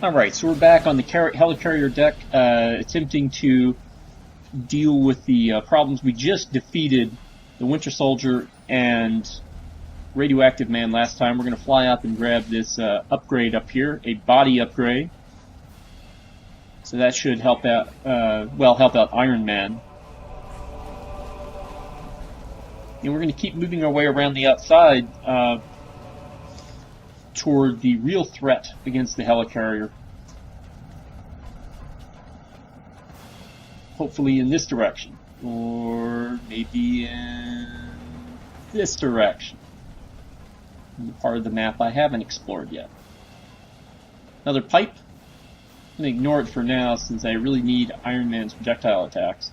Alright, so we're back on the helicarrier deck, attempting to deal with the problems. We just defeated the Winter Soldier and Radioactive Man last time. We're going to fly up and grab this upgrade up here, a body upgrade. So that should help out, help out Iron Man. And we're going to keep moving our way around the outside toward the real threat against the helicarrier. Hopefully in this direction, or maybe in this direction. The part of the map I haven't explored yet. Another pipe. I'm going to ignore it for now since I really need Iron Man's projectile attacks.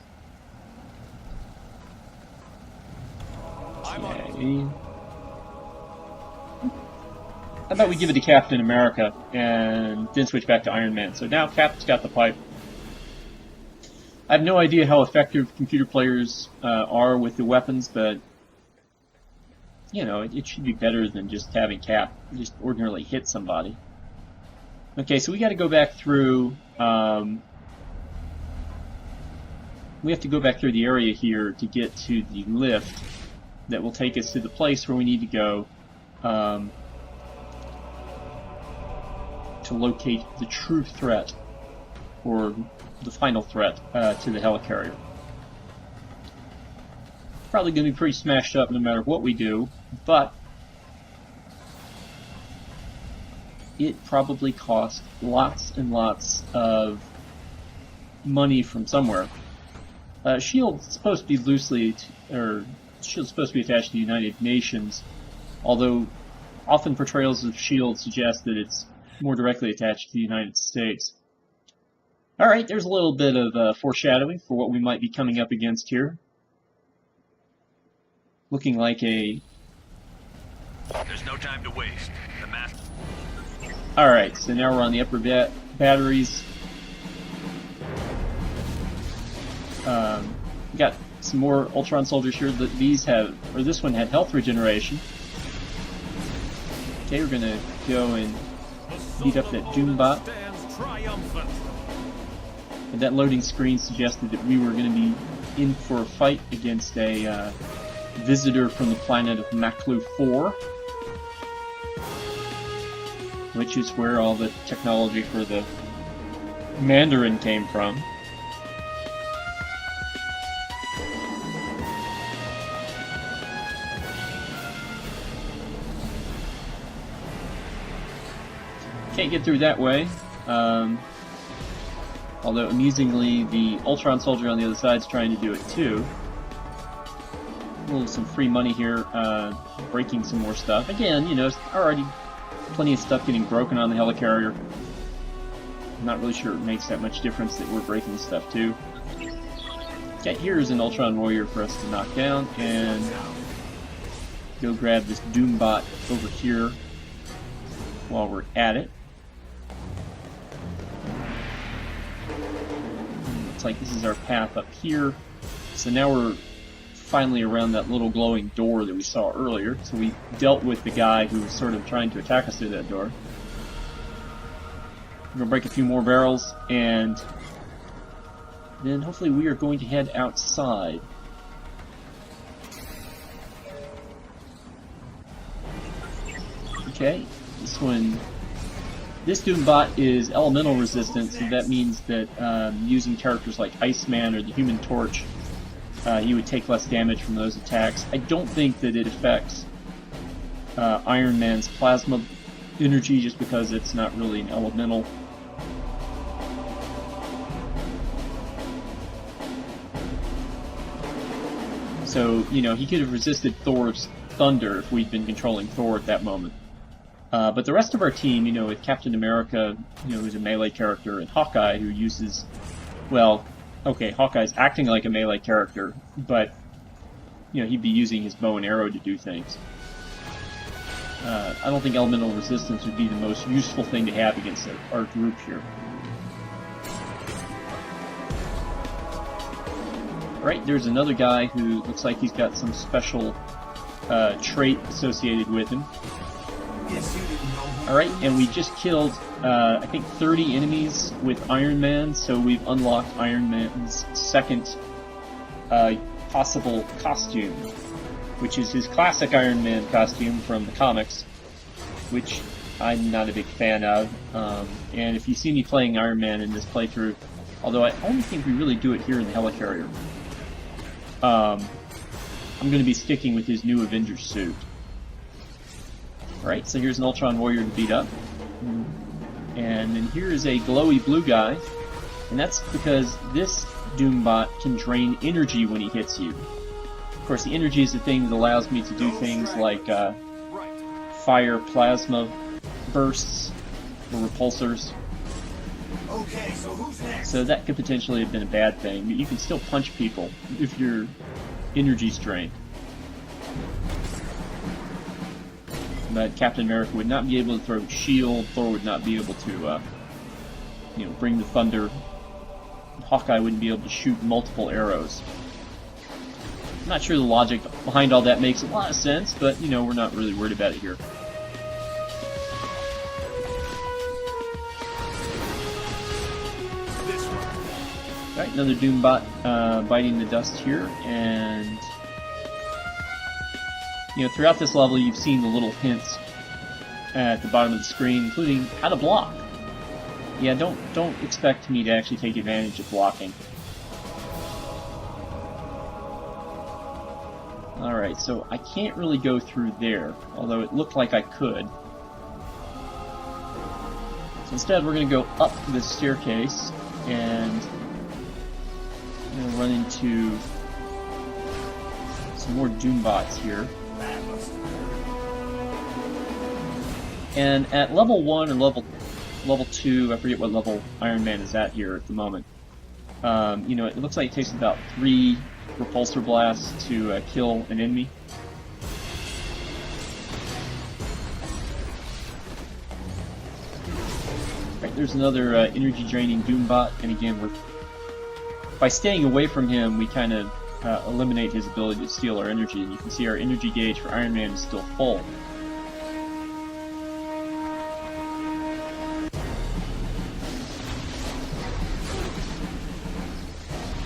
Okay. How about we give it to Captain America and then switch back to Iron Man? So now Cap's got the pipe. I have no idea how effective computer players are with the weapons, but you know, it should be better than just having Cap just ordinarily hit somebody. Okay, so we got to go back through. We have to go back through the area here to get to the lift that will take us to the place where we need to go to locate the true threat, or the final threat to the helicarrier. Probably going to be pretty smashed up no matter what we do, but it probably cost lots and lots of money from somewhere. Shield's supposed to be Shield's supposed to be attached to the United Nations, although often portrayals of Shield suggest that it's more directly attached to the United States. Alright, there's a little bit of foreshadowing for what we might be coming up against here. Looking like a... There's no time to waste. Alright, so now we're on the upper batteries. We got some more Ultron soldiers here. These have, or this one had health regeneration. Okay, we're gonna go and beat up that Doombot. And that loading screen suggested that we were going to be in for a fight against a visitor from the planet of Maklu 4, which is where all the technology for the Mandarin came from. Can't get through that way. Although, amusingly, the Ultron soldier on the other side is trying to do it too. A little some free money here, breaking some more stuff. Again, you know, already plenty of stuff getting broken on the helicarrier. I'm not really sure it makes that much difference that we're breaking stuff too. Okay, here's an Ultron warrior for us to knock down, and go grab this Doombot over here while we're at it. Like this is our path up here. So now we're finally around that little glowing door that we saw earlier. So we dealt with the guy who was sort of trying to attack us through that door. We're going to break a few more barrels, and then hopefully we are going to head outside. Okay, this Doombot is elemental resistant, so that means that using characters like Iceman or the Human Torch, you would take less damage from those attacks. I don't think that it affects Iron Man's plasma energy just because it's not really an elemental. So, you know, he could have resisted Thor's thunder if we'd been controlling Thor at that moment. But the rest of our team, you know, with Captain America, you know, who's a melee character, and Hawkeye, who uses, well, okay, Hawkeye's acting like a melee character, but, you know, he'd be using his bow and arrow to do things. I don't think elemental resistance would be the most useful thing to have against our group here. Alright, there's another guy who looks like he's got some special trait associated with him. Alright, and we just killed, I think 30 enemies with Iron Man, so we've unlocked Iron Man's second possible costume, which is his classic Iron Man costume from the comics, which I'm not a big fan of. And if you see me playing Iron Man in this playthrough, although I only think we really do it here in the helicarrier, I'm going to be sticking with his new Avengers suit. Alright, so here's an Ultron Warrior to beat up. And then here is a glowy blue guy, and that's because this Doombot can drain energy when he hits you. Of course, the energy is the thing that allows me to do things like fire plasma bursts or repulsors. Okay, so who's next? So that could potentially have been a bad thing, but you can still punch people if your energy's drained. But Captain America would not be able to throw shield, Thor would not be able to, bring the thunder. Hawkeye wouldn't be able to shoot multiple arrows. I'm not sure the logic behind all that makes a lot of sense, but, we're not really worried about it here. Alright, another Doombot biting the dust here, and throughout this level you've seen the little hints at the bottom of the screen, including how to block. Yeah, don't expect me to actually take advantage of blocking. Alright, so I can't really go through there, although it looked like I could. So instead we're going to go up this staircase and run into some more Doombots here. And at level 1 or level 2, I forget what level Iron Man is at here at the moment, it looks like it takes about 3 repulsor blasts to kill an enemy. Right, there's another energy draining Doombot, and again, by staying away from him, we kind of eliminate his ability to steal our energy, and you can see our energy gauge for Iron Man is still full.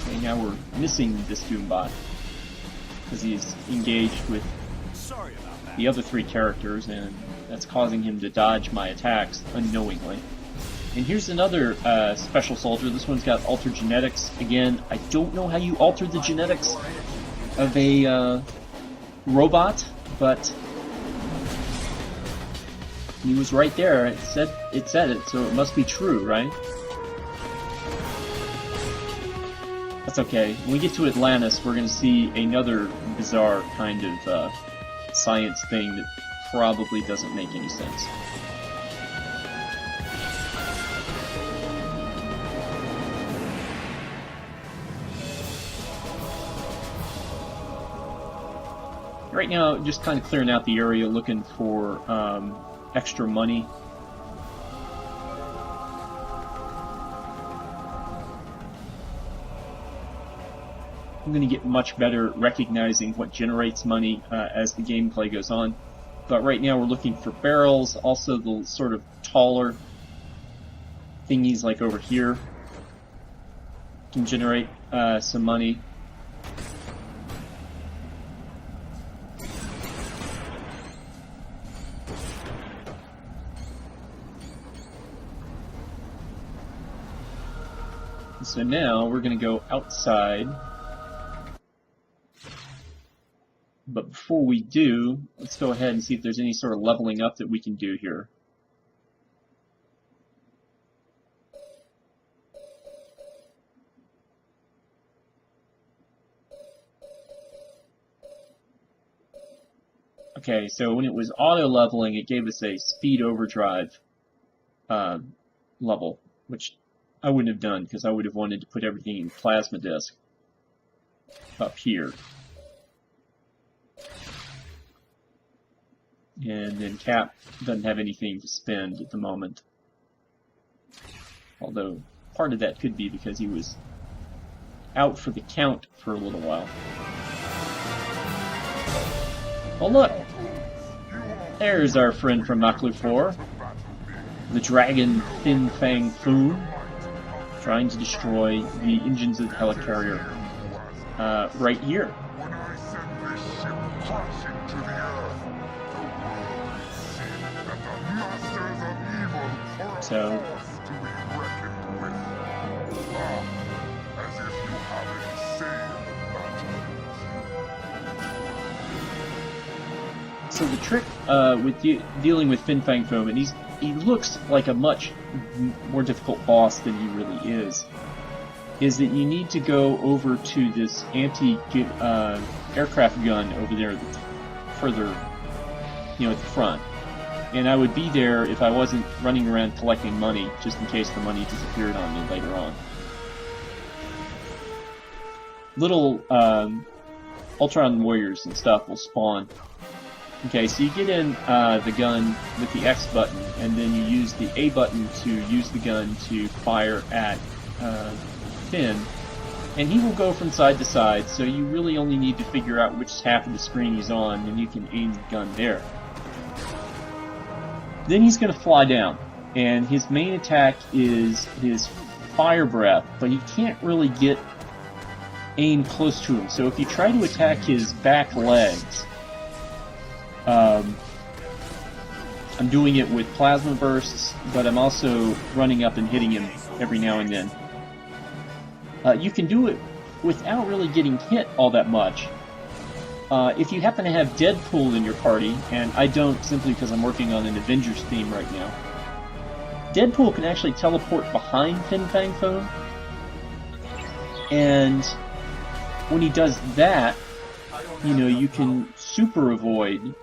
Okay, now we're missing this Doombot, because he's engaged with the other 3 characters, and that's causing him to dodge my attacks unknowingly. And here's another special soldier. This one's got altered genetics. Again, I don't know how you alter the genetics of a robot, but he was right there. It said it, so it must be true, right? That's okay. When we get to Atlantis, we're going to see another bizarre kind of science thing that probably doesn't make any sense. Right now, just kind of clearing out the area, looking for extra money. I'm going to get much better recognizing what generates money as the gameplay goes on. But right now we're looking for barrels, also the sort of taller thingies like over here can generate some money. So now we're going to go outside, but before we do, let's go ahead and see if there's any sort of leveling up that we can do here. Okay, so when it was auto-leveling, it gave us a speed overdrive level, which I wouldn't have done, because I would have wanted to put everything in plasma disk up here. And then Cap doesn't have anything to spend at the moment. Although, part of that could be because he was out for the count for a little while. Oh look! There's our friend from Maklu 4, the dragon Fin Fang Foom, trying to destroy the engines of the helicarrier right here. So, the trick with dealing with Fin Fang Foom, and he looks like a much more difficult boss than he really is that you need to go over to this anti-aircraft gun over there, further, at the front. And I would be there if I wasn't running around collecting money, just in case the money disappeared on me later on. Little Ultron warriors and stuff will spawn. Okay, so you get in the gun with the X button, and then you use the A button to use the gun to fire at Finn, and he will go from side to side, so you really only need to figure out which half of the screen he's on, and you can aim the gun there. Then he's going to fly down, and his main attack is his fire breath, but he can't really get aim close to him. So if you try to attack his back legs, I'm doing it with plasma bursts, but I'm also running up and hitting him every now and then. You can do it without really getting hit all that much. If you happen to have Deadpool in your party, and I don't simply because I'm working on an Avengers theme right now, Deadpool can actually teleport behind Fin Fang Foom, and when he does that, you can super avoid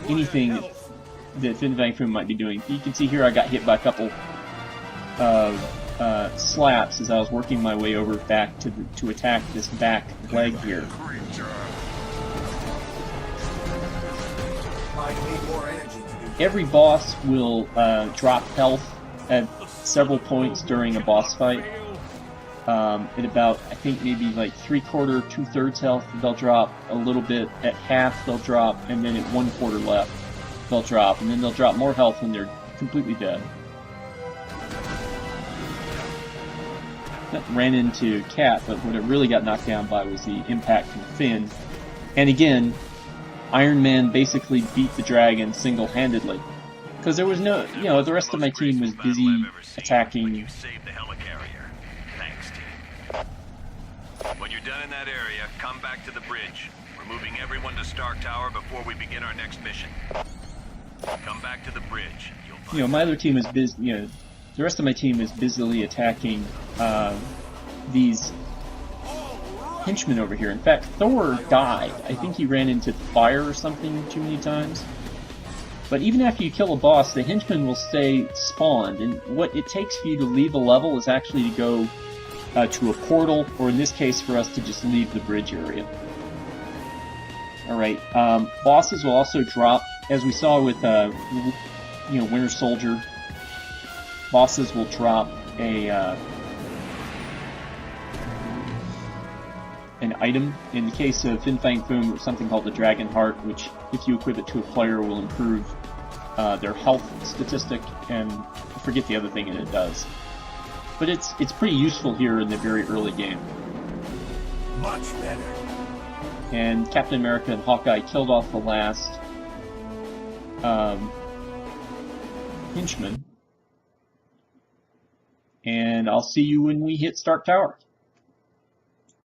anything that Fin Fang Foom might be doing. You can see here I got hit by a couple slaps as I was working my way over back to attack this back leg here. Every boss will drop health at several points during a boss fight. At about, I think maybe like 3/4, 2/3 health, they'll drop a little bit. At half, they'll drop, and then at 1/4 left, they'll drop, and then they'll drop more health when they're completely dead. That ran into Cat, but what it really got knocked down by was the impact from Finn. And again, Iron Man basically beat the dragon single-handedly. Because there was no, the rest of my team was busy attacking. When you're done in that area, come back to the bridge. We're moving everyone to Stark Tower before we begin our next mission. Come back to the bridge. My other team is busy, the rest of my team is busily attacking these henchmen over here. In fact, Thor died. I think he ran into fire or something too many times. But even after you kill a boss, the henchmen will stay spawned, and what it takes for you to leave a level is actually to go to a portal, or in this case for us to just leave the bridge area. Alright, bosses will also drop, as we saw with Winter Soldier. Bosses will drop an item. In the case of Fin Fang Foom, it's something called the Dragon Heart, which, if you equip it to a player, will improve their health statistic, and I forget the other thing that it does. But it's pretty useful here in the very early game. Much better. And Captain America and Hawkeye killed off the last henchman. And I'll see you when we hit Stark Tower.